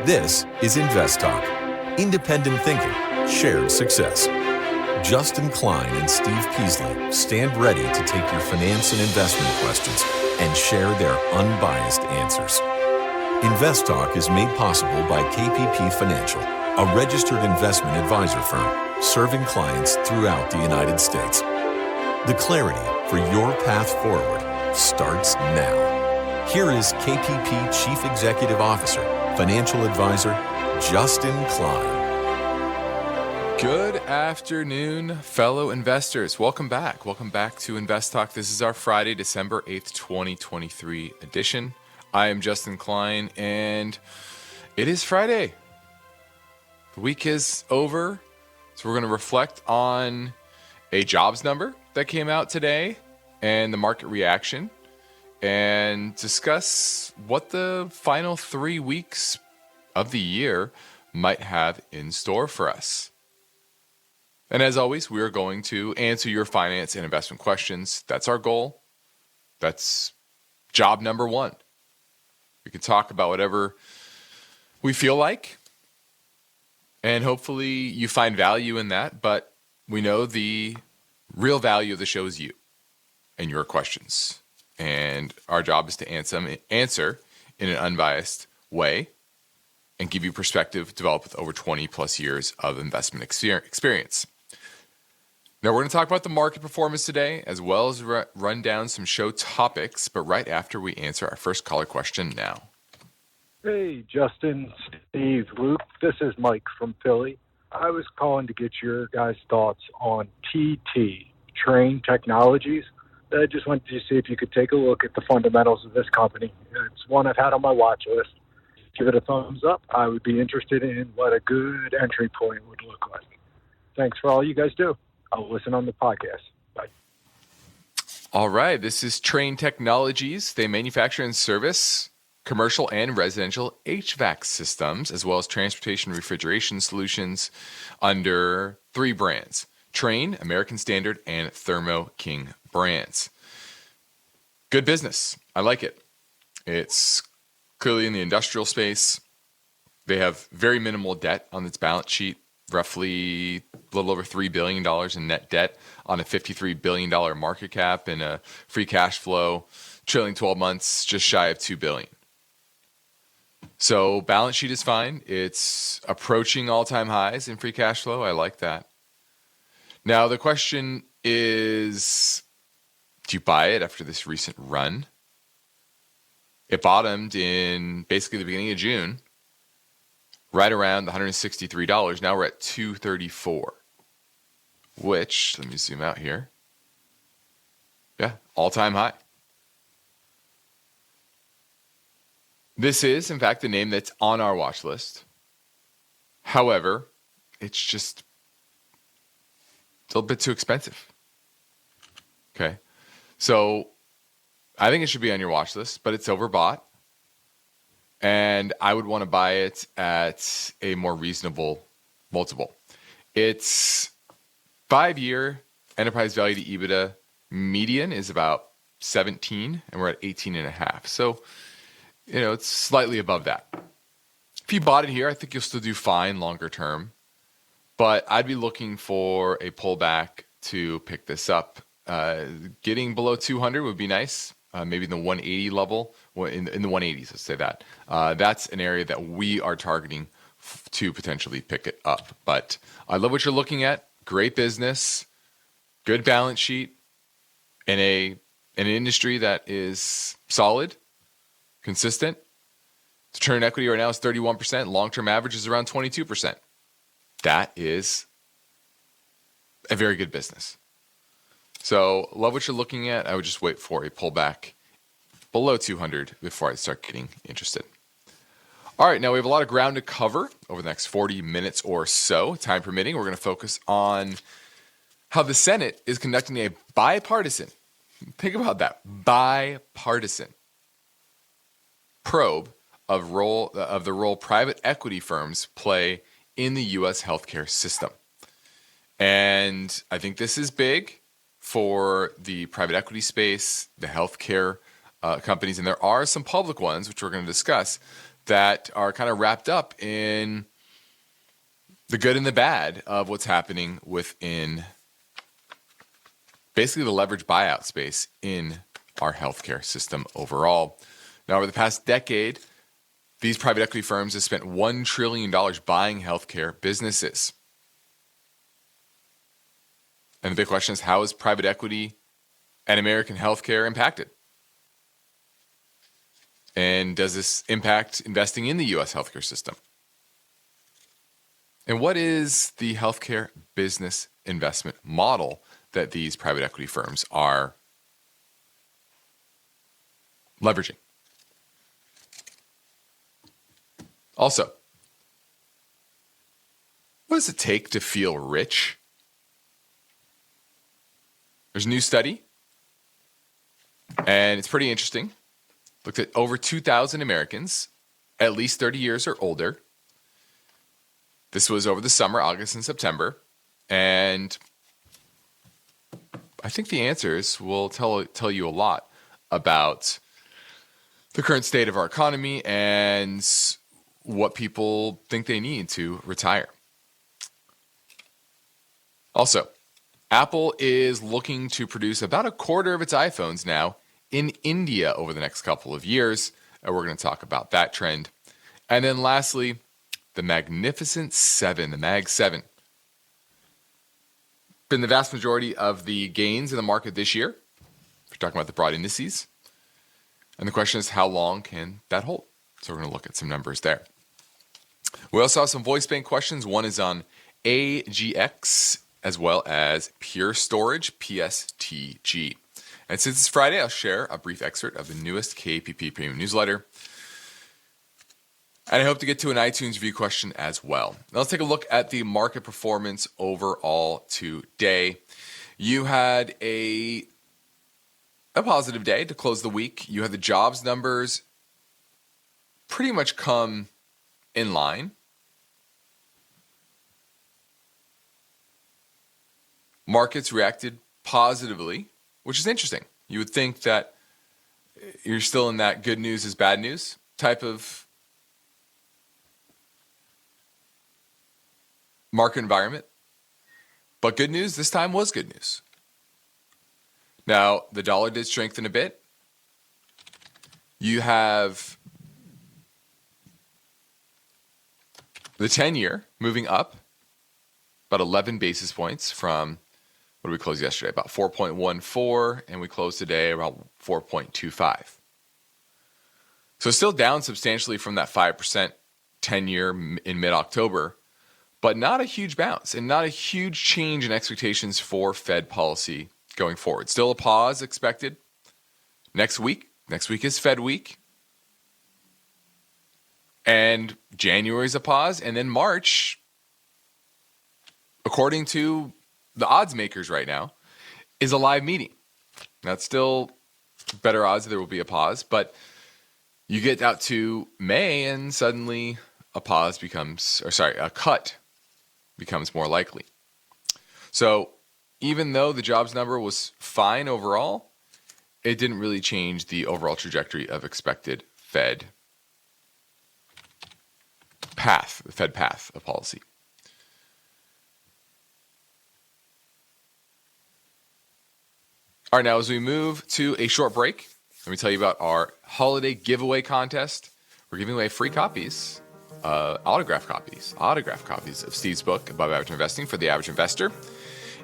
This is InvestTalk. Independent thinking, shared success. Justin Klein and Steve Peasley stand ready to take your finance and investment questions and share their unbiased answers. InvestTalk is made possible by KPP Financial, a registered investment advisor firm serving clients throughout the United States. The clarity for your path forward starts now. Here is KPP Chief Executive Officer, Financial Advisor, Justin Klein. Good afternoon, fellow investors. Welcome back. Welcome back to InvestTalk. This is our Friday, December 8th, 2023 edition. I am Justin Klein, and it is Friday. The week is over, so we're going to reflect on a jobs number that came out today and the market reaction, and discuss what the final 3 weeks of the year might have in store for us. And as always, we are going to answer your finance and investment questions. That's our goal. That's job number one. We can talk about whatever we feel like, and hopefully you find value in that. But we know the real value of the show is you and your questions. And our job is to answer in an unbiased way and give you perspective developed with over 20 plus years of investment experience. Now, we're going to talk about the market performance today, as well as run down some show topics, but right after we answer our first caller question now. Hey, Justin, Steve, Luke, this is Mike from Philly. I was calling to get your guys' thoughts on TT, Trane Technologies. I just wanted to see if you could take a look at the fundamentals of this company. It's one I've had on my watch list. Give it a thumbs up. I would be interested in what a good entry point would look like. Thanks for all you guys do. I'll listen on the podcast. Bye. All right. This is Trane Technologies. They manufacture and service commercial and residential HVAC systems, as well as transportation refrigeration solutions under 3 brands: Trane, American Standard, and Thermo King brands. Good business. I like it. It's clearly in the industrial space. They have very minimal debt on its balance sheet, roughly a little over $3 billion in net debt on a $53 billion market cap, and a free cash flow trailing 12 months just shy of $2 billion. So balance sheet is fine. It's approaching all-time highs in free cash flow. I like that. Now, the question is, do you buy it after this recent run? It bottomed in basically the beginning of June, right around the $163. Now we're at $234, which, let me zoom out here. Yeah, all-time high. This is, in fact, the name that's on our watch list. However, it's just a little bit too expensive. Okay. So I think it should be on your watch list, but it's overbought. And I would want to buy it at a more reasonable multiple. It's 5-year enterprise value to EBITDA median is about 17, and we're at 18.5. So, it's slightly above that. If you bought it here, I think you'll still do fine longer term. But I'd be looking for a pullback to pick this up. Getting below 200 would be nice. Maybe in the 180 level, in the 180s, let's say that. That's an area that we are targeting to potentially pick it up. But I love what you're looking at. Great business, good balance sheet, in an industry that is solid, consistent. The return on equity right now is 31%. Long-term average is around 22%. That is a very good business. So love what you're looking at. I would just wait for a pullback below 200 before I start getting interested. All right, now we have a lot of ground to cover over the next 40 minutes or so. Time permitting, we're going to focus on how the Senate is conducting a bipartisan, think about that, bipartisan probe of the role private equity firms play in the U.S. healthcare system. And I think this is big for the private equity space, the healthcare companies, and there are some public ones, which we're going to discuss, that are kind of wrapped up in the good and the bad of what's happening within basically the leverage buyout space in our healthcare system overall. Now, over the past decade, these private equity firms have spent $1 trillion buying healthcare businesses. And the big question is, how is private equity and American healthcare impacted? And does this impact investing in the U.S. healthcare system? And what is the healthcare business investment model that these private equity firms are leveraging? Also, what does it take to feel rich? There's a new study, and it's pretty interesting. Looked at over 2,000 Americans, at least 30 years or older. This was over the summer, August and September. And I think the answers will tell you a lot about the current state of our economy and what people think they need to retire. Also, Apple is looking to produce about a quarter of its iPhones now in India over the next couple of years. And we're going to talk about that trend. And then lastly, the Magnificent Seven, the Mag 7. Been the vast majority of the gains in the market this year, if you're talking about the broad indices. And the question is, how long can that hold? So we're going to look at some numbers there. We also have some voice bank questions. One is on AGX as well as Pure Storage, PSTG. And since it's Friday, I'll share a brief excerpt of the newest KPP Premium newsletter. And I hope to get to an iTunes review question as well. Now let's take a look at the market performance overall today. You had a positive day to close the week. You had the jobs numbers pretty much come in line. Markets reacted positively, which is interesting. You would think that you're still in that good news is bad news type of market environment. But good news this time was good news. Now, the dollar did strengthen a bit. You have the 10-year moving up about 11 basis points from, what did we close yesterday? About 4.14, and we closed today around 4.25. So still down substantially from that 5% 10-year in mid-October, but not a huge bounce and not a huge change in expectations for Fed policy going forward. Still a pause expected next week. Next week is Fed week. And January is a pause. And then March, according to the odds makers right now, is a live meeting. That's still better odds that there will be a pause. But you get out to May and suddenly a cut becomes more likely. So even though the jobs number was fine overall, it didn't really change the overall trajectory of expected Fed path of policy. All right, now as we move to a short break, let me tell you about our holiday giveaway contest. We're giving away free copies, autograph copies of Steve's book, Above Average Investing for the Average Investor.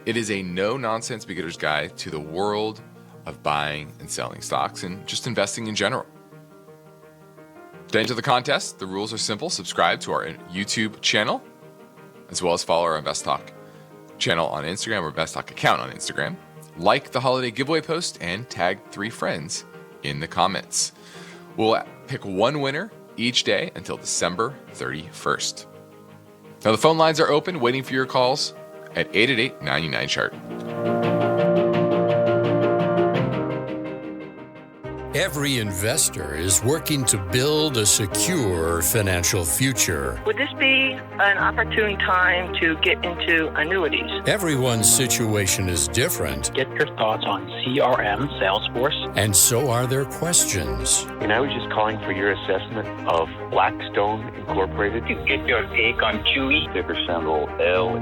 It is a no-nonsense beginner's guide to the world of buying and selling stocks and just investing in general. To enter the contest, the rules are simple. Subscribe to our YouTube channel, as well as follow our InvestTalk channel on Instagram or InvestTalk account on Instagram. Like the holiday giveaway post and tag 3 friends in the comments. We'll pick one winner each day until December 31st. Now the phone lines are open, waiting for your calls at 888-99-CHART. Every investor is working to build a secure financial future. Would this be an opportune time to get into annuities? Everyone's situation is different. Get your thoughts on CRM, Salesforce. And so are their questions. And I was just calling for your assessment of Blackstone Incorporated. To get your take on QE. Ticker symbol LECO.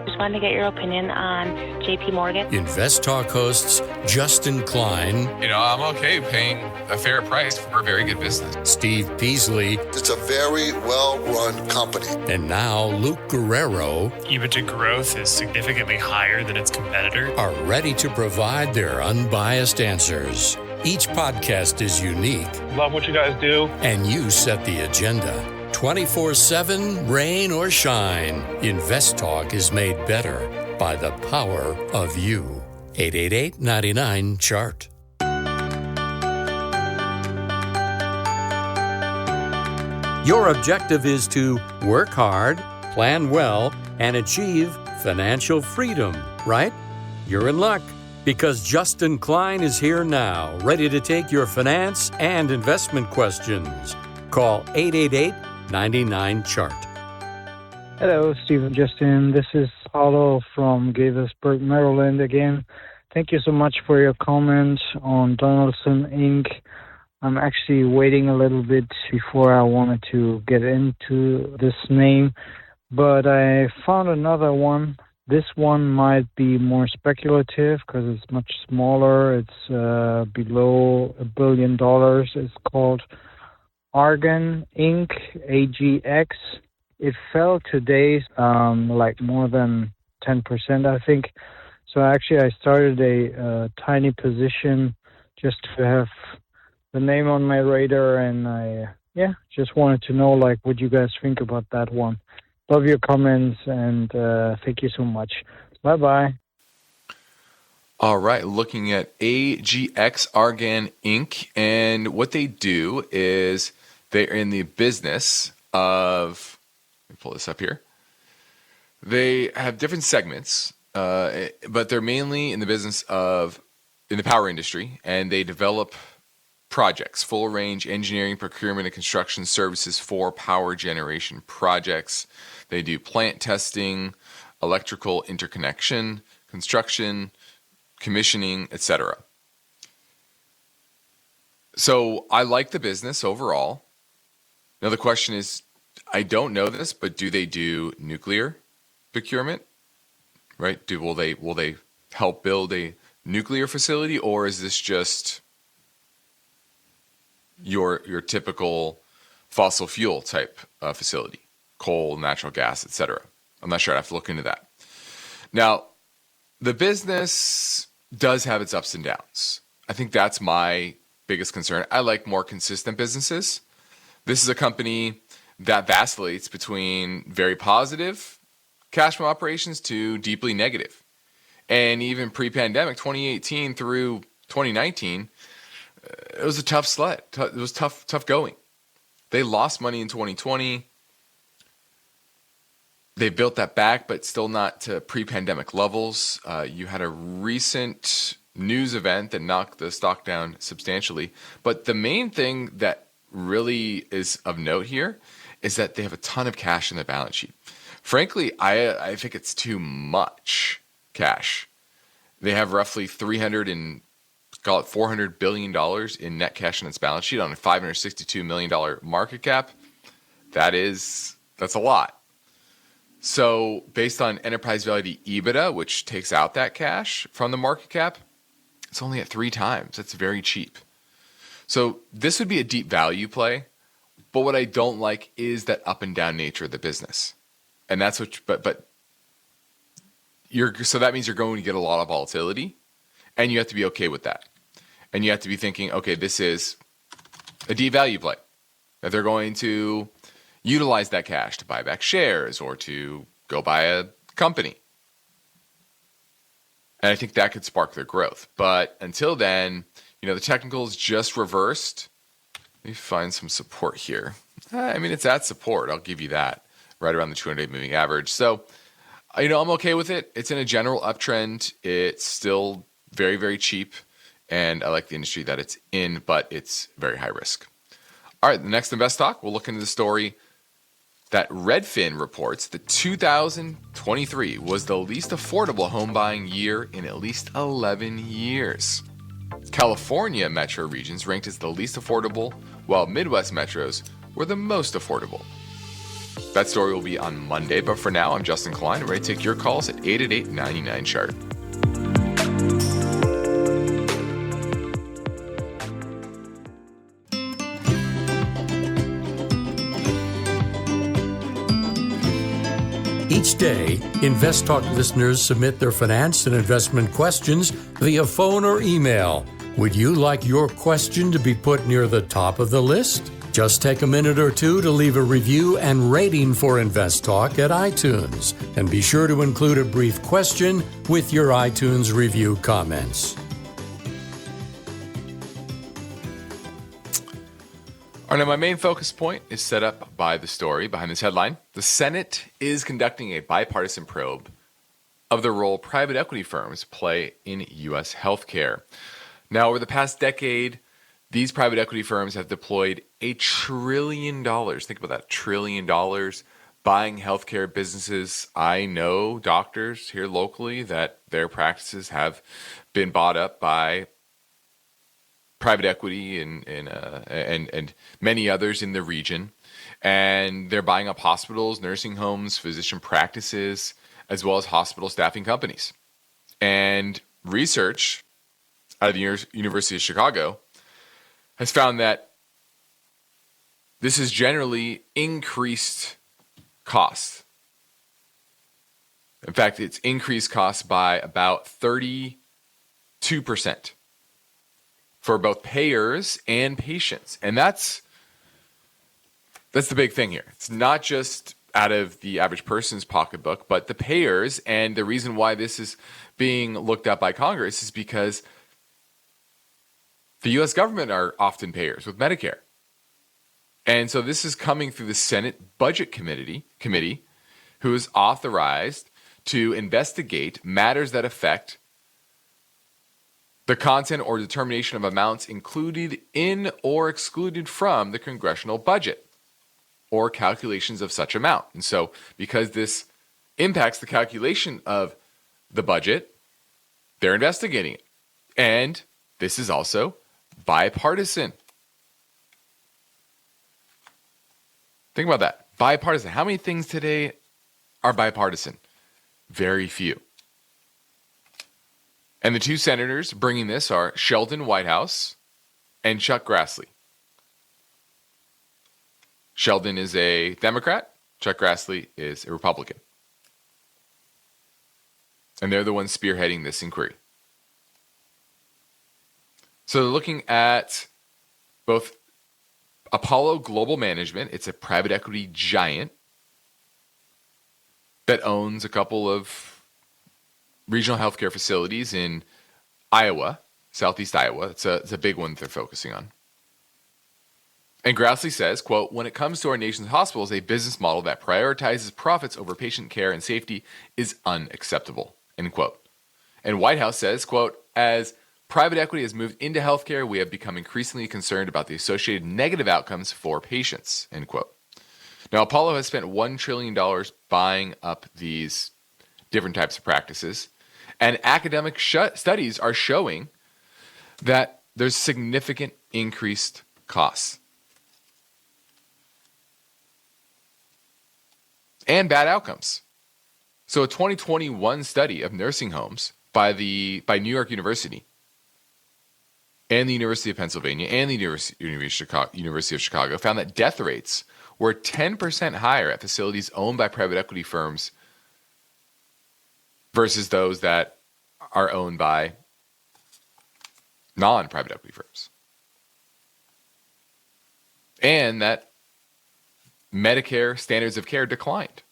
Just wanted to get your opinion on JP Morgan. InvestTalk hosts Justin Klein. I'm okay paying a fair price for a very good business. Steve Peasley. It's a very well-run company. And now Luke Guerrero. EBITDA growth is significantly higher than its competitor. Are ready to provide their unbiased answers. Each podcast is unique. Love what you guys do. And you set the agenda. 24/7, rain or shine. InvestTalk is made better by the power of you. 888-99-CHART. Your objective is to work hard, plan well, and achieve financial freedom, right? You're in luck, because Justin Klein is here now, ready to take your finance and investment questions. Call 888-99-CHART. Hello, Steve and Justin. This is Paulo from Gaithersburg, Maryland again. Thank you so much for your comments on Donaldson Inc. I'm actually waiting a little bit before I wanted to get into this name, but I found another one. This one might be more speculative because it's much smaller. It's below $1 billion. It's called Argan Inc., AGX. It fell today like more than 10%, I think. So actually I started a tiny position just to have the name on my radar, and I just wanted to know what you guys think about that one. Love your comments, and thank you so much. Bye-bye. All right, looking at AGX Argan Inc. And what they do is they're in the business of, let me pull this up here. They have different segments, but they're mainly in the business of, in the power industry, and they develop projects, full range engineering, procurement, and construction services for power generation projects. They do plant testing, electrical interconnection, construction, commissioning, etc. So I like the business overall. Now the question is, I don't know this, but do they do nuclear procurement? Right? Will they help build a nuclear facility, or is this just your typical fossil fuel type facility, coal, natural gas, etc.? I'm not sure. I have to look into that. Now, the business does have its ups and downs. I think that's my biggest concern. I like more consistent businesses. This is a company that vacillates between very positive cash from operations to deeply negative. And even pre-pandemic, 2018 through 2019, it was a tough sled. It was tough going. They lost money in 2020. They built that back, but still not to pre-pandemic levels. You had a recent news event that knocked the stock down substantially. But the main thing that really is of note here is that they have a ton of cash in the balance sheet. Frankly, I think it's too much cash. They have roughly $400 billion in net cash on its balance sheet on a $562 million market cap. That's a lot. So based on enterprise value to EBITDA, which takes out that cash from the market cap, it's only at 3 times. That's very cheap. So this would be a deep value play. But what I don't like is that up and down nature of the business. And that's what, so that means you're going to get a lot of volatility, and you have to be okay with that. And you have to be thinking, okay, this is a deep value play, that they're going to utilize that cash to buy back shares or to go buy a company. And I think that could spark their growth. But until then, the technicals just reversed. Let me find some support here. It's at support. I'll give you that. Right around the 200-day moving average. So, I'm okay with it. It's in a general uptrend. It's still very, very cheap. and I like the industry that it's in, but it's very high risk. All right, the next Invest Talk, we'll look into the story that Redfin reports that 2023 was the least affordable home buying year in at least 11 years. California metro regions ranked as the least affordable, while Midwest metros were the most affordable. That story will be on Monday, but for now, I'm Justin Klein. I'm ready to take your calls at 888-99-CHART. Each day, InvestTalk listeners submit their finance and investment questions via phone or email. Would you like your question to be put near the top of the list? Just take a minute or two to leave a review and rating for InvestTalk at iTunes. And be sure to include a brief question with your iTunes review comments. All right, now my main focus point is set up by the story behind this headline. The Senate is conducting a bipartisan probe of the role private equity firms play in U.S. healthcare. Now, over the past decade, these private equity firms have deployed $1 trillion. Think about that, $1 trillion buying healthcare businesses. I know doctors here locally that their practices have been bought up by private equity and many others in the region, and they're buying up hospitals, nursing homes, physician practices, as well as hospital staffing companies. And research out of the University of Chicago has found that this is generally increased costs. In fact, it's increased costs by about 32%. For both payers and patients. And that's the big thing here. It's not just out of the average person's pocketbook, but the payers. And the reason why this is being looked at by Congress is because the U.S. government are often payers with Medicare. And so this is coming through the Senate Budget Committee, who is authorized to investigate matters that affect the content or determination of amounts included in or excluded from the congressional budget or calculations of such amount. And so because this impacts the calculation of the budget, they're investigating it. And this is also bipartisan. Think about that. Bipartisan. How many things today are bipartisan? Very few. And the two senators bringing this are Sheldon Whitehouse and Chuck Grassley. Sheldon is a Democrat. Chuck Grassley is a Republican. And they're the ones spearheading this inquiry. So they're looking at both Apollo Global Management. It's a private equity giant that owns a couple of regional healthcare facilities in Iowa, southeast Iowa. It's a big one that they're focusing on. And Grassley says, quote, "When it comes to our nation's hospitals, a business model that prioritizes profits over patient care and safety is unacceptable," end quote. And Whitehouse says, quote, "As private equity has moved into healthcare, we have become increasingly concerned about the associated negative outcomes for patients," end quote. Now, Apollo has spent $1 trillion buying up these different types of practices. And academic studies are showing that there's significant increased costs and bad outcomes. So a 2021 study of nursing homes by New York University and the University of Pennsylvania and the University of Chicago found that death rates were 10% higher at facilities owned by private equity firms versus those that are owned by non-private equity firms. And that Medicare standards of care declined.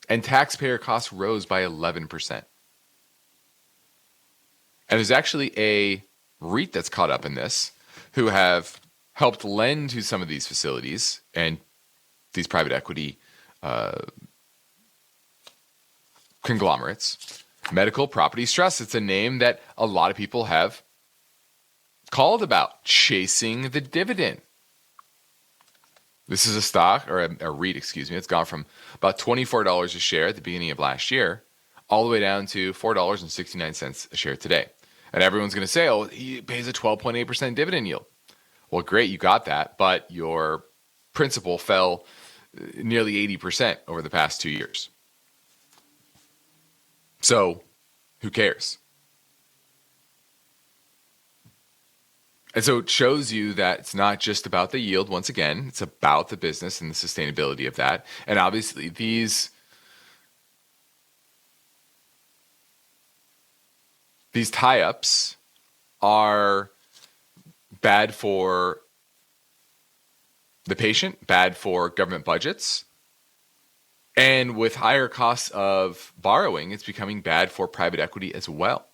And taxpayer costs rose by 11%. And there's actually a REIT that's caught up in this who have helped lend to some of these facilities and these private equity conglomerates. Medical Properties Trust. It's a name that a lot of people have called about chasing the dividend. This is a stock, or a REIT, excuse me. It's gone from about $24 a share at the beginning of last year all the way down to $4.69 a share today. And everyone's going to say, oh, he pays a 12.8% dividend yield. Well, great, you got that, but your principal fell nearly 80% over the past 2 years. So, who cares? And so it shows you that it's not just about the yield. Once again, it's about the business and the sustainability of that. And obviously, these tie-ups are bad for the patient, bad for government budgets. And with higher costs of borrowing, it's becoming bad for private equity as well.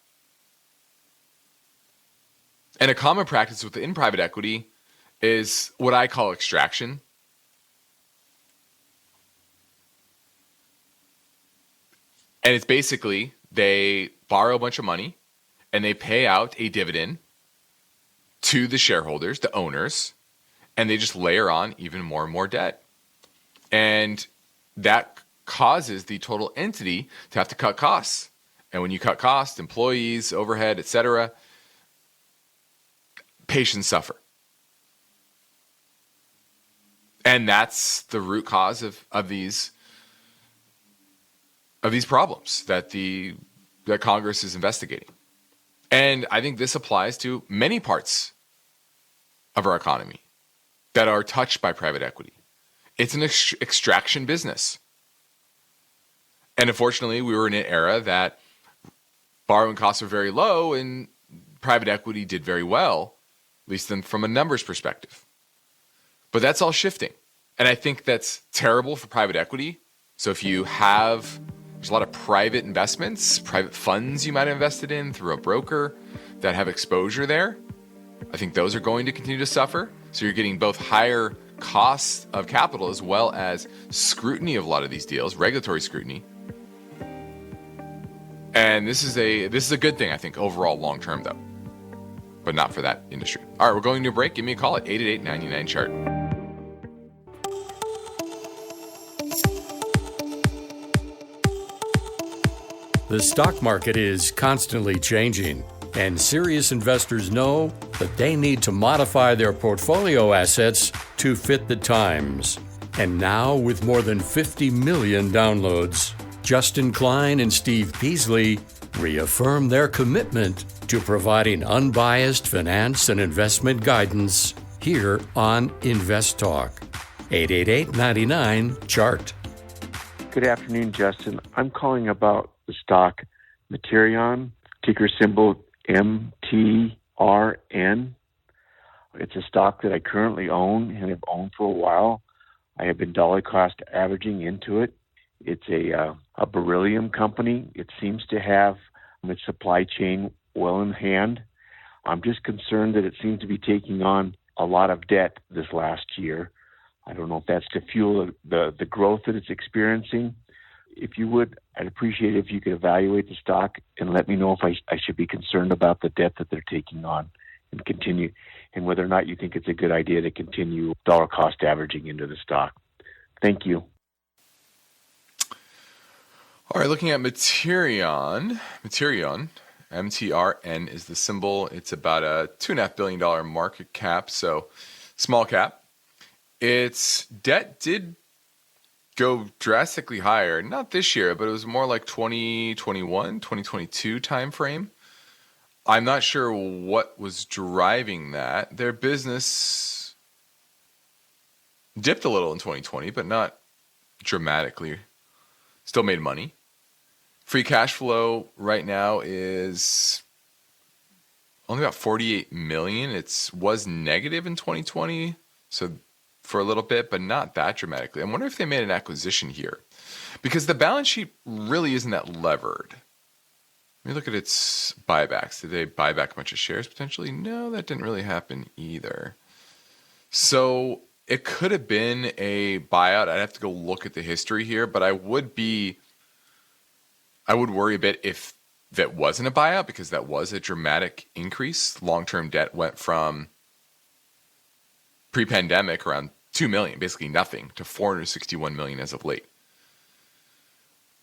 And a common practice within private equity is what I call extraction. And it's basically they borrow a bunch of money and they pay out a dividend to the shareholders, the owners, and they just layer on even more and more debt. And that causes the total entity to have to cut costs. And when you cut costs, employees, overhead, etc., patients suffer. And that's the root cause of these problems that that Congress is investigating. And I think this applies to many parts of our economy that are touched by private equity. It's an extraction business. And unfortunately, we were in an era that borrowing costs were very low and private equity did very well, at least from a numbers perspective. But that's all shifting. And I think that's terrible for private equity. So if you have, there's a lot of private investments, private funds you might have invested in through a broker that have exposure there. I think those are going to continue to suffer. So you're getting both higher costs of capital as well as scrutiny of a lot of these deals, regulatory scrutiny. And this is a good thing, I think, overall long term though. But not for that industry. All right, we're going to a break. Give me a call at 888-99-CHART. The stock market is constantly changing, and serious investors know that they need to modify their portfolio assets to fit the times. And now, with more than 50 million downloads, Justin Klein and Steve Peasley reaffirm their commitment to providing unbiased finance and investment guidance here on InvestTalk. 888-99-CHART. Good afternoon, Justin. I'm calling about the stock Materion, ticker symbol MTRN. It's a stock that I currently own and have owned for a while. I have been dollar cost averaging into it. It's a beryllium company. It seems to have its supply chain well in hand. I'm just concerned that it seems to be taking on a lot of debt this last year. I don't know if that's to fuel the growth that it's experiencing. If you would, I'd appreciate it if you could evaluate the stock and let me know if I should be concerned about the debt that they're taking on and continue, and whether or not you think it's a good idea to continue dollar cost averaging into the stock. Thank you. All right, looking at Materion, MTRN is the symbol. It's about a $2.5 billion market cap, so small cap. Its debt did go drastically higher, not this year, but it was more like 2021, 2022 timeframe. I'm not sure what was driving that. Their business dipped a little in 2020, but not dramatically. Still made money. Free cash flow right now is only about $48 million. It was negative in 2020, so for a little bit, but not that dramatically. I wonder if they made an acquisition here, because the balance sheet really isn't that levered. Let me look at its buybacks. Did they buy back a bunch of shares potentially? No, that didn't really happen either. So it could have been a buyout. I'd have to go look at the history here, but I would worry a bit if that wasn't a buyout, because that was a dramatic increase. Long-term debt went from pre-pandemic around 2 million, basically nothing, to 461 million as of late.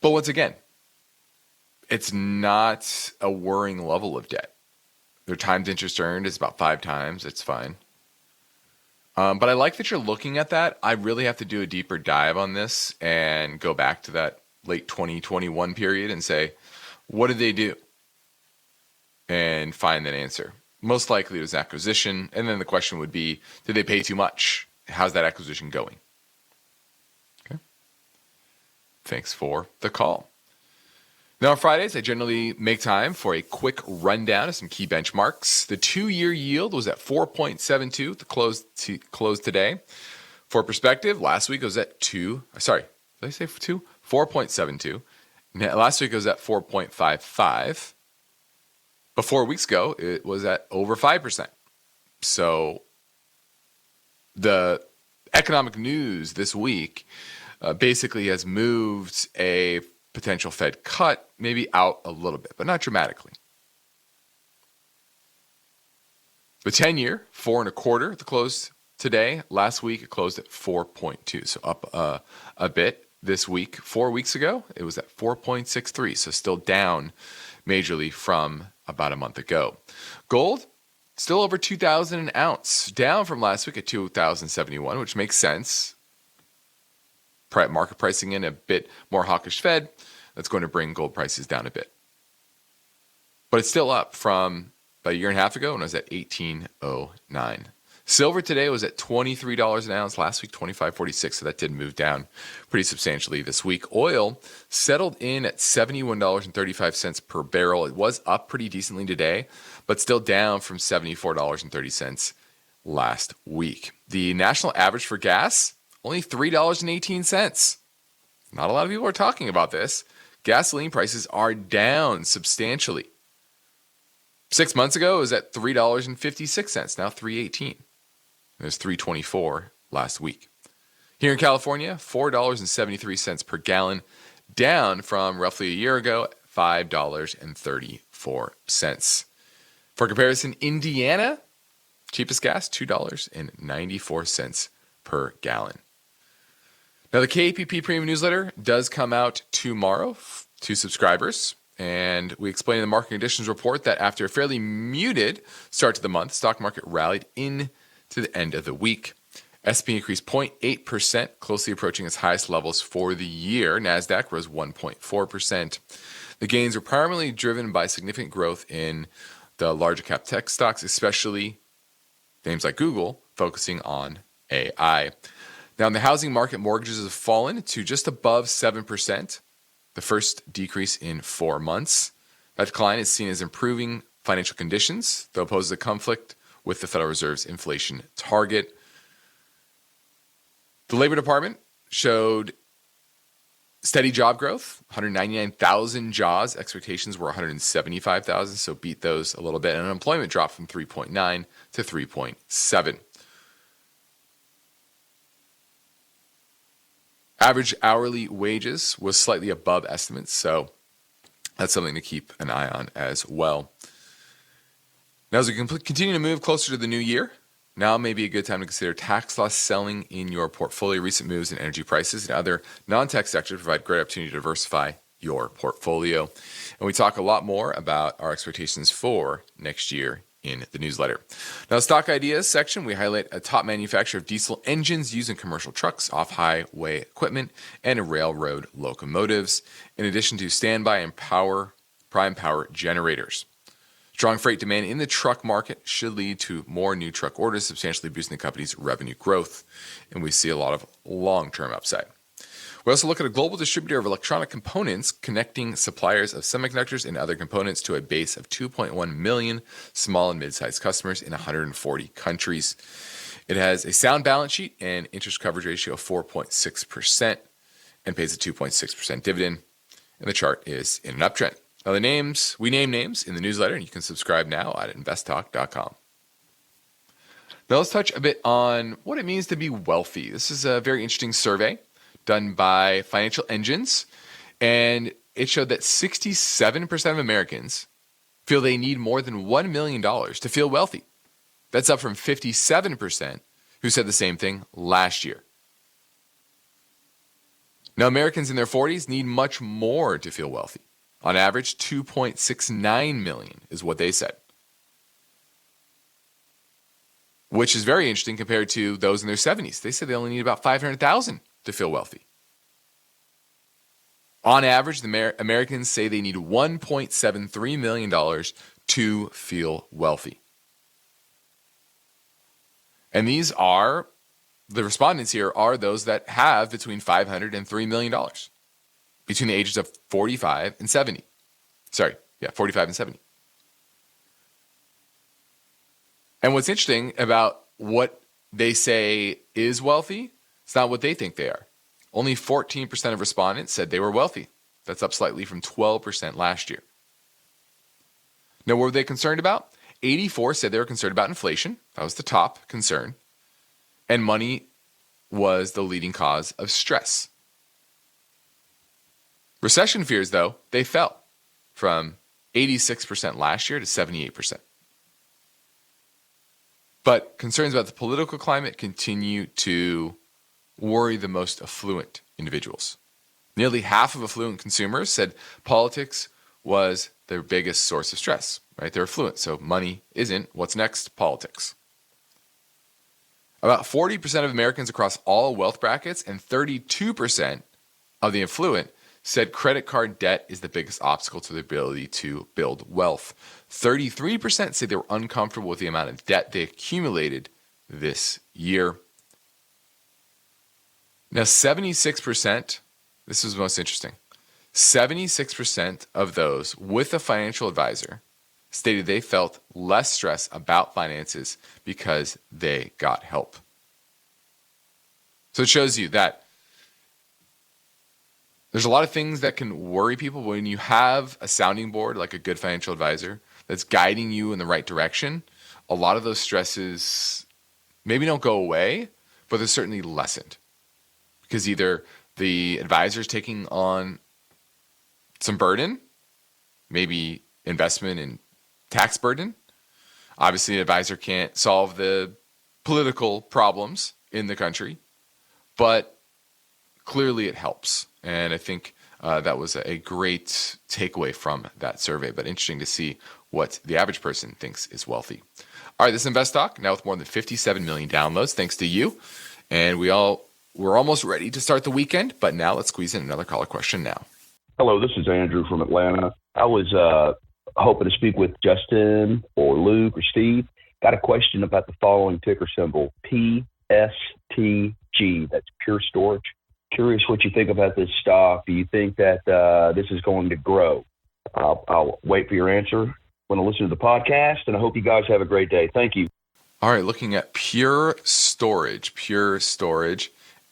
But once again, it's not a worrying level of debt. Their times interest earned is about 5 times. It's fine. But I like that you're looking at that. I really have to do a deeper dive on this and go back to that late 2021 period and say, what did they do? And find that answer. Most likely it was acquisition. And then the question would be, did they pay too much? How's that acquisition going? Okay. Thanks for the call. Now on Fridays, I generally make time for a quick rundown of some key benchmarks. The 2-year yield was at 4.72 to close today. For perspective, last week it was at 2. Sorry, did I say 2? 4.72. Last week it was at 4.55. But 4 weeks ago, it was at over 5%. So the economic news this week basically has moved a potential Fed cut maybe out a little bit, but not dramatically. The 10-year, 4.25 at the close today. Last week, it closed at 4.2, so up a bit this week. 4 weeks ago, it was at 4.63, so still down majorly from about a month ago. Gold, still over 2,000 an ounce, down from last week at 2,071, which makes sense. Market pricing in a bit more hawkish Fed, that's going to bring gold prices down a bit. But it's still up from about a year and a half ago when it was at 1809. Silver today was at $23 an ounce. Last week, $25.46, so that did move down pretty substantially this week. Oil settled in at $71.35 per barrel. It was up pretty decently today, but still down from $74.30 last week. The national average for gas, only $3.18. Not a lot of people are talking about this. Gasoline prices are down substantially. 6 months ago, it was at $3.56, now $3.18. It was $3.24 last week. Here in California, $4.73 per gallon, down from roughly a year ago, $5.34. For comparison, Indiana, cheapest gas, $2.94 per gallon. Now, the KPP Premium Newsletter does come out tomorrow to subscribers, and we explain in the Market Conditions Report that after a fairly muted start to the month, stock market rallied into the end of the week. S&P increased 0.8%, closely approaching its highest levels for the year. NASDAQ rose 1.4%. The gains were primarily driven by significant growth in the larger cap tech stocks, especially names like Google, focusing on AI. Now, in the housing market, mortgages have fallen to just above 7%, the first decrease in 4 months. That decline is seen as improving financial conditions, though it poses a conflict with the Federal Reserve's inflation target. The Labor Department showed steady job growth, 199,000 jobs. Expectations were 175,000, so beat those a little bit. And unemployment dropped from 3.9 to 3.7. Average hourly wages was slightly above estimates, so that's something to keep an eye on as well. Now, as we continue to move closer to the new year, now may be a good time to consider tax loss selling in your portfolio. Recent moves in energy prices and other non-tech sectors provide great opportunity to diversify your portfolio. And we talk a lot more about our expectations for next year in the newsletter. Now, stock ideas section, we highlight a top manufacturer of diesel engines used in commercial trucks, off-highway equipment, and railroad locomotives, in addition to standby and prime power generators. Strong freight demand in the truck market should lead to more new truck orders, substantially boosting the company's revenue growth, and we see a lot of long-term upside. We also look at a global distributor of electronic components connecting suppliers of semiconductors and other components to a base of 2.1 million small and mid-sized customers in 140 countries. It has a sound balance sheet and interest coverage ratio of 4.6% and pays a 2.6% dividend, and the chart is in an uptrend. Now, we name names in the newsletter, and you can subscribe now at investtalk.com. Now, let's touch a bit on what it means to be wealthy. This is a very interesting survey done by Financial Engines, and it showed that 67% of Americans feel they need more than $1 million to feel wealthy. That's up from 57% who said the same thing last year. Now, Americans in their 40s need much more to feel wealthy. On average, 2.69 million is what they said, which is very interesting compared to those in their 70s. They said they only need about 500,000 to feel wealthy. On average, the Americans say they need $1.73 million to feel wealthy. And these are, the respondents here are those that have between $500 and $3 million between the ages of 45 and 70. 45 and 70. And what's interesting about what they say is wealthy, it's not what they think they are. Only 14% of respondents said they were wealthy. That's up slightly from 12% last year. Now, what were they concerned about? 84 said they were concerned about inflation. That was the top concern. And money was the leading cause of stress. Recession fears, though, they fell from 86% last year to 78%. But concerns about the political climate continue to worry the most affluent individuals. Nearly half of affluent consumers said politics was their biggest source of stress, right? They're affluent, so money isn't. What's next? Politics. About 40% of Americans across all wealth brackets and 32% of the affluent said credit card debt is the biggest obstacle to their ability to build wealth. 33% said they were uncomfortable with the amount of debt they accumulated this year. Now, 76%, this was most interesting, 76% of those with a financial advisor stated they felt less stress about finances because they got help. So it shows you that there's a lot of things that can worry people. When you have a sounding board, like a good financial advisor, that's guiding you in the right direction, a lot of those stresses maybe don't go away, but they're certainly lessened. Because either the advisor is taking on some burden, maybe investment and tax burden. Obviously, an advisor can't solve the political problems in the country, but clearly it helps. And I think that was a great takeaway from that survey, but interesting to see what the average person thinks is wealthy. All right, this is InvestTalk, now with more than 57 million downloads, thanks to you. And we're almost ready to start the weekend, but now let's squeeze in another caller question now. Hello, this is Andrew from Atlanta. I was hoping to speak with Justin or Luke or Steve. Got a question about the following ticker symbol, PSTG. That's Pure Storage. Curious what you think about this stock. Do you think that this is going to grow? I'll wait for your answer when I listen to the podcast, and I hope you guys have a great day. Thank you. All right, looking at Pure Storage.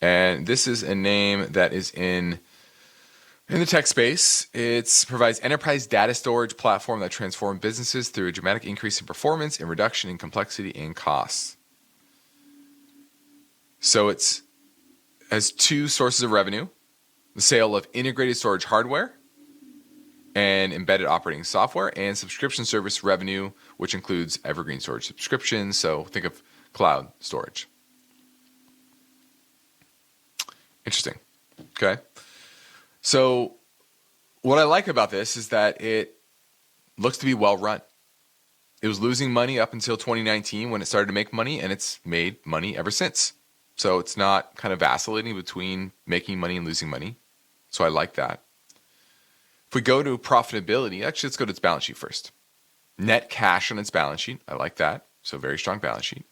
And this is a name that is in the tech space. It provides enterprise data storage platform that transforms businesses through a dramatic increase in performance and reduction in complexity and costs. So it has two sources of revenue: the sale of integrated storage hardware and embedded operating software, and subscription service revenue, which includes evergreen storage subscriptions. So think of cloud storage. Interesting. Okay. So what I like about this is that it looks to be well run. It was losing money up until 2019 when it started to make money, and it's made money ever since. So it's not kind of vacillating between making money and losing money. So I like that. If we go to profitability, actually, let's go to its balance sheet first. Net cash on its balance sheet. I like that. So very strong balance sheet.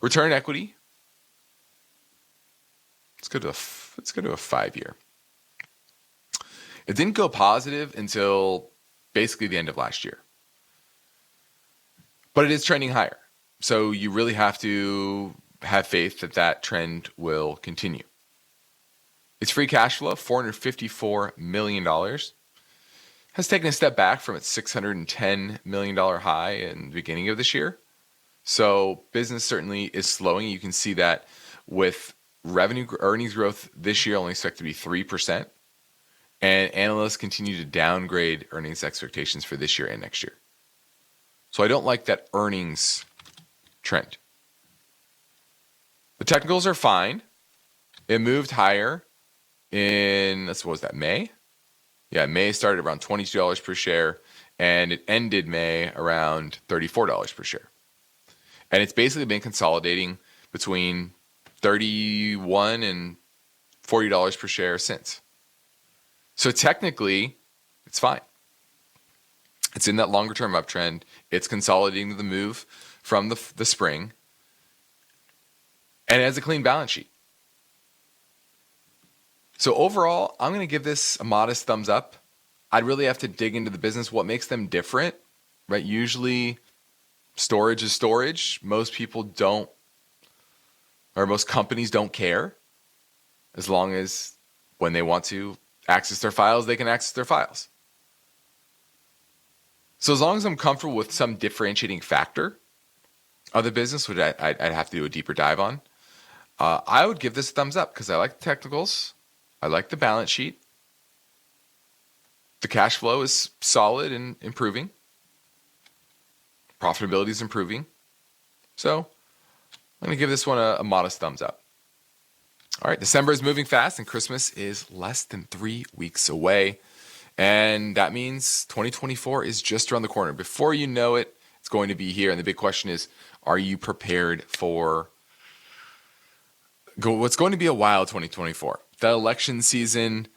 Return on equity. Let's go to a 5-year. It didn't go positive until basically the end of last year. But it is trending higher. So you really have to have faith that that trend will continue. Its free cash flow, $454 million, has taken a step back from its $610 million high in the beginning of this year. So business certainly is slowing. You can see that with earnings growth this year only expected to be 3%. And analysts continue to downgrade earnings expectations for this year and next year. So I don't like that earnings trend. The technicals are fine. It moved higher in, what was that, May? Yeah, May started around $22 per share, and it ended May around $34 per share. And it's basically been consolidating between $31 and $40 per share since. So technically, it's fine. It's in that longer term uptrend. It's consolidating the move from the spring. And it has a clean balance sheet. So overall, I'm going to give this a modest thumbs up. I'd really have to dig into the business, what makes them different, right? Usually storage is storage. Most people don't, or most companies don't care, as long as when they want to access their files, they can access their files. So as long as I'm comfortable with some differentiating factor of the business, which I'd have to do a deeper dive on, I would give this a thumbs up because I like the technicals. I like the balance sheet. The cash flow is solid and improving. Profitability is improving. So I'm going to give this one a modest thumbs up. All right, December is moving fast and Christmas is less than 3 weeks away. And that means 2024 is just around the corner. Before you know it, it's going to be here. And the big question is, are you prepared for what's going to be a wild 2024? The election season,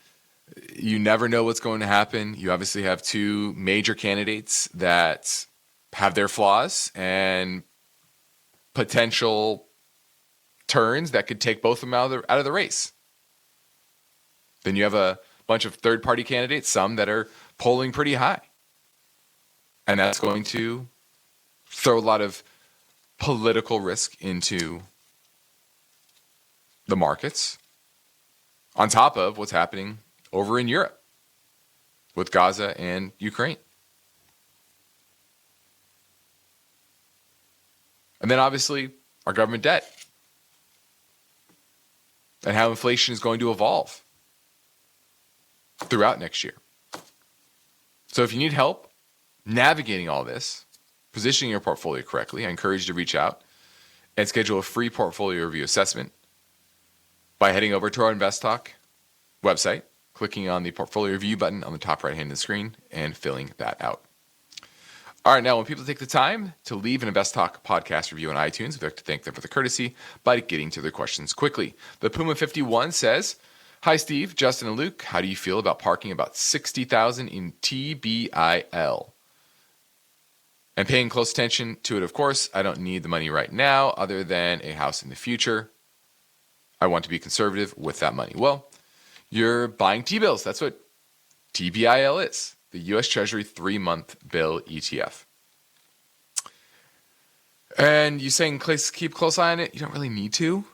you never know what's going to happen. You obviously have two major candidates that have their flaws and potential turns that could take both of them out of the race. Then you have a bunch of third-party candidates, some that are polling pretty high. And that's going to throw a lot of political risk into the markets, on top of what's happening over in Europe with Gaza and Ukraine. And then obviously our government debt and how inflation is going to evolve throughout next year. So if you need help navigating all this, positioning your portfolio correctly, I encourage you to reach out and schedule a free portfolio review assessment by heading over to our InvestTalk website, clicking on the portfolio review button on the top right hand of the screen and filling that out. All right, now when people take the time to leave an InvestTalk podcast review on iTunes, we'd like to thank them for the courtesy by getting to their questions quickly. The Puma 51 says, "Hi Steve, Justin, and Luke. How do you feel about parking about $60,000 in TBIL? And paying close attention to it, of course. I don't need the money right now other than a house in the future. I want to be conservative with that money." Well, you're buying T-bills. That's what TBIL is, the U.S. Treasury 3-month bill ETF. And you're saying keep close eye on it. You don't really need to.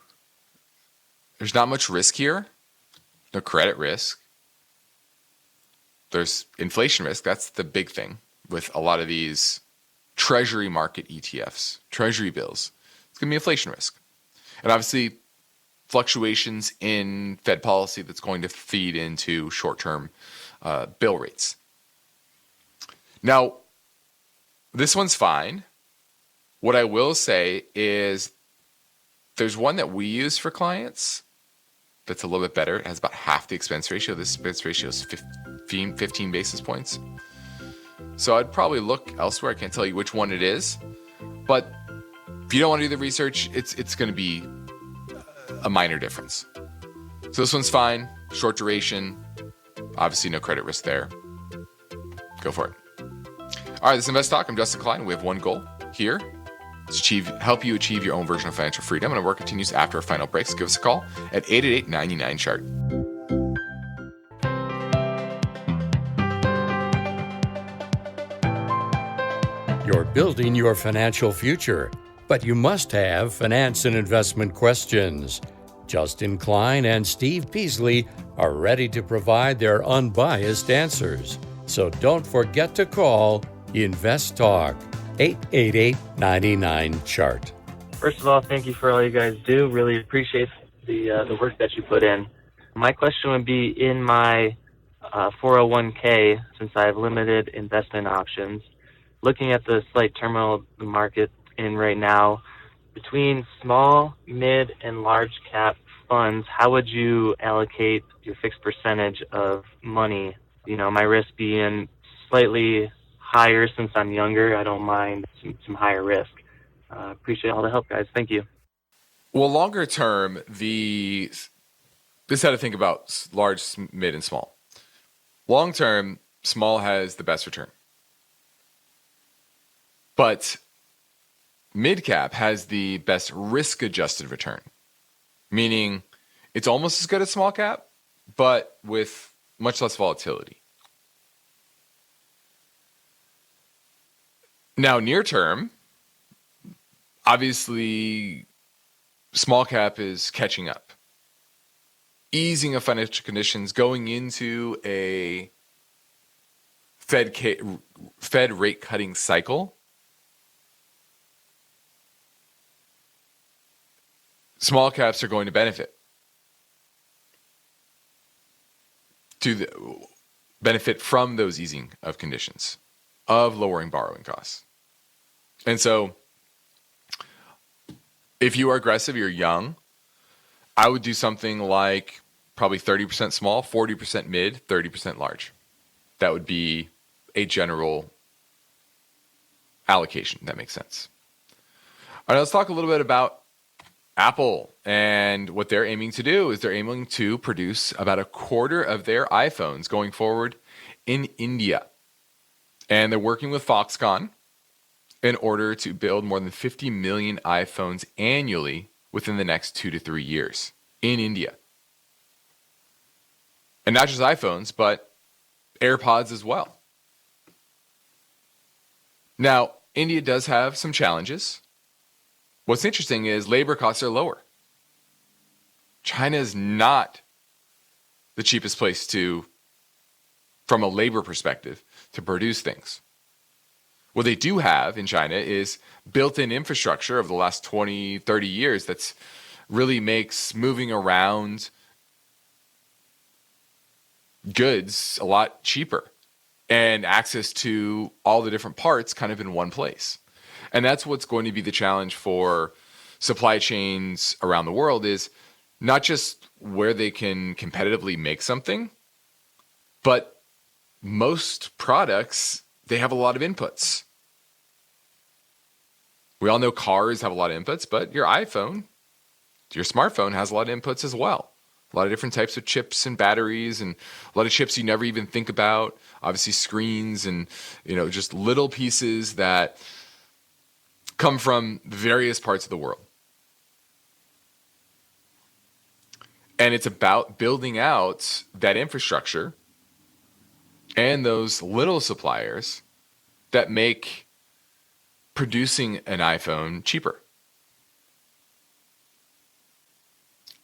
There's not much risk here. No credit risk. There's inflation risk. That's the big thing with a lot of these Treasury market ETFs, Treasury bills. It's going to be inflation risk. And obviously, fluctuations in Fed policy that's going to feed into short-term bill rates. Now, this one's fine. What I will say is there's one that we use for clients that's a little bit better. It has about half the expense ratio. This expense ratio is 15 basis points. So I'd probably look elsewhere. I can't tell you which one it is. But if you don't want to do the research, it's going to be a minor difference. So this one's fine. Short duration. Obviously no credit risk there. Go for it. All right, this is InvestTalk. I'm Justin Klein. We have one goal here. Help you achieve your own version of financial freedom. And our work continues after our final breaks. Give us a call at 888-99-CHART. You're building your financial future, but you must have finance and investment questions. Justin Klein and Steve Peasley are ready to provide their unbiased answers. So don't forget to call InvestTalk, 888-99-CHART. First of all, thank you for all you guys do. Really appreciate the work that you put in. My question would be, in my 401k since I have limited investment options. Looking at the slight turmoil the market in right now, between small, mid, and large cap funds, how would you allocate your fixed percentage of money? You know, my risk being slightly higher since I'm younger. I don't mind some higher risk. Appreciate all the help, guys. Thank you. Well, longer term, this is how to think about large, mid, and small. Long term, small has the best return. But mid cap has the best risk adjusted return, meaning it's almost as good as small cap, but with much less volatility. Now, near term, obviously, small cap is catching up. Easing of financial conditions, going into a Fed rate cutting cycle. Small caps are going to benefit. Benefit from those easing of conditions, of lowering borrowing costs. And so, if you are aggressive, you're young, I would do something like probably 30% small, 40% mid, 30% large. That would be a general allocation. That makes sense. All right, let's talk a little bit about Apple and what they're aiming to do. Is they're aiming to produce about a quarter of their iPhones going forward in India. And they're working with Foxconn in order to build more than 50 million iPhones annually within the next 2 to 3 years in India. And not just iPhones, but AirPods as well. Now, India does have some challenges. What's interesting is labor costs are lower. China is not the cheapest place from a labor perspective, to produce things. What they do have in China is built-in infrastructure of the last 20, 30 years that's really makes moving around goods a lot cheaper and access to all the different parts kind of in one place. And that's what's going to be the challenge for supply chains around the world, is not just where they can competitively make something, but most products, they have a lot of inputs. We all know cars have a lot of inputs, but your iPhone, your smartphone has a lot of inputs as well. A lot of different types of chips and batteries, and a lot of chips you never even think about. Obviously screens and, just little pieces that come from various parts of the world. And it's about building out that infrastructure and those little suppliers that make producing an iPhone cheaper.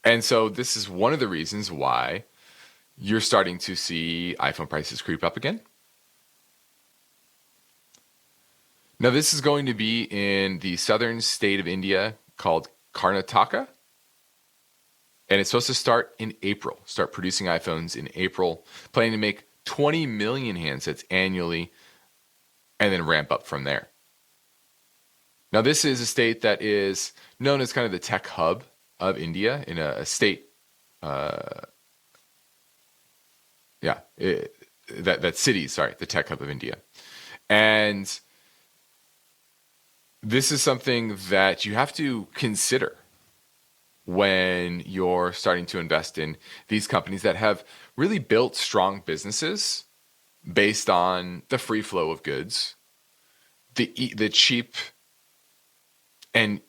And so this is one of the reasons why you're starting to see iPhone prices creep up again. Now, this is going to be in the southern state of India called Karnataka. And it's supposed to start in April, start producing iPhones in April, planning to make 20 million handsets annually, and then ramp up from there. Now, this is a state that is known as kind of the tech hub of India, in a state, that city, the tech hub of India. And this is something that you have to consider when you're starting to invest in these companies that have really built strong businesses based on the free flow of goods, the cheap and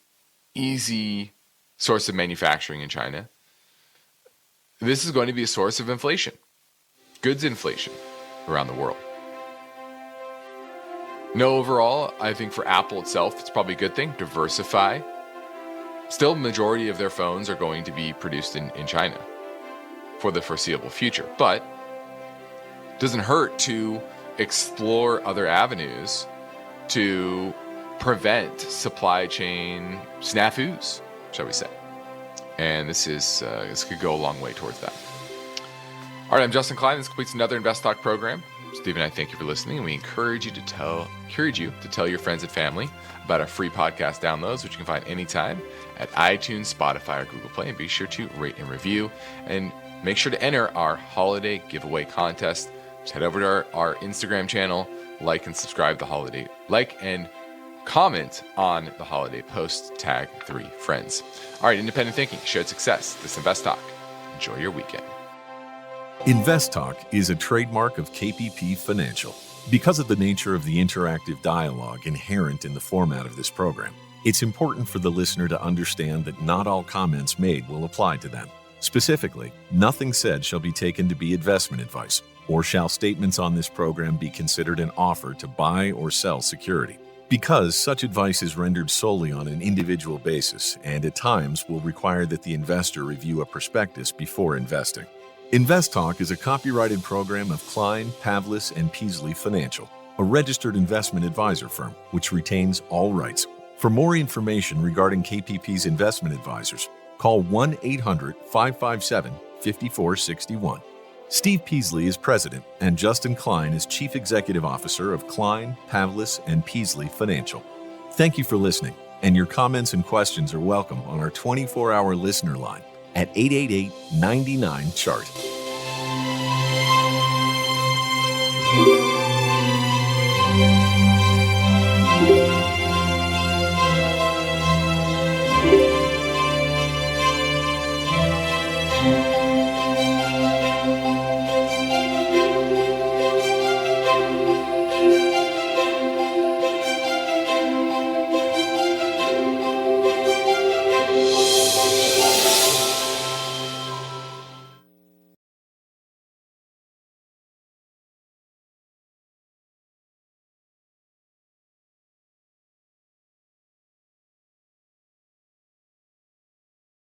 easy source of manufacturing in China. This is going to be a source of inflation, goods inflation around the world. No, overall, I think for Apple itself, it's probably a good thing. Diversify. Still, majority of their phones are going to be produced in China for the foreseeable future. But it doesn't hurt to explore other avenues to prevent supply chain snafus, shall we say. And this could go a long way towards that. All right, I'm Justin Klein. This completes another InvestTalk program. Steve and I thank you for listening, and we encourage you to tell your friends and family about our free podcast downloads, which you can find anytime at iTunes, Spotify, or Google Play. And be sure to rate and review, and make sure to enter our holiday giveaway contest. Just head over to our Instagram channel, like and subscribe and comment on the holiday post, tag 3 friends. All right, independent thinking, shared success. This is InvestTalk. Enjoy your weekend. InvestTalk is a trademark of KPP Financial. Because of the nature of the interactive dialogue inherent in the format of this program, it's important for the listener to understand that not all comments made will apply to them. Specifically, nothing said shall be taken to be investment advice, or shall statements on this program be considered an offer to buy or sell security. Because such advice is rendered solely on an individual basis and at times will require that the investor review a prospectus before investing. InvestTalk is a copyrighted program of Klein, Pavlis, and Peasley Financial, a registered investment advisor firm which retains all rights. For more information regarding KPP's investment advisors, call 1-800-557-5461. Steve Peasley is president, and Justin Klein is chief executive officer of Klein, Pavlis, and Peasley Financial. Thank you for listening, and your comments and questions are welcome on our 24-hour listener line at 888-99-CHART.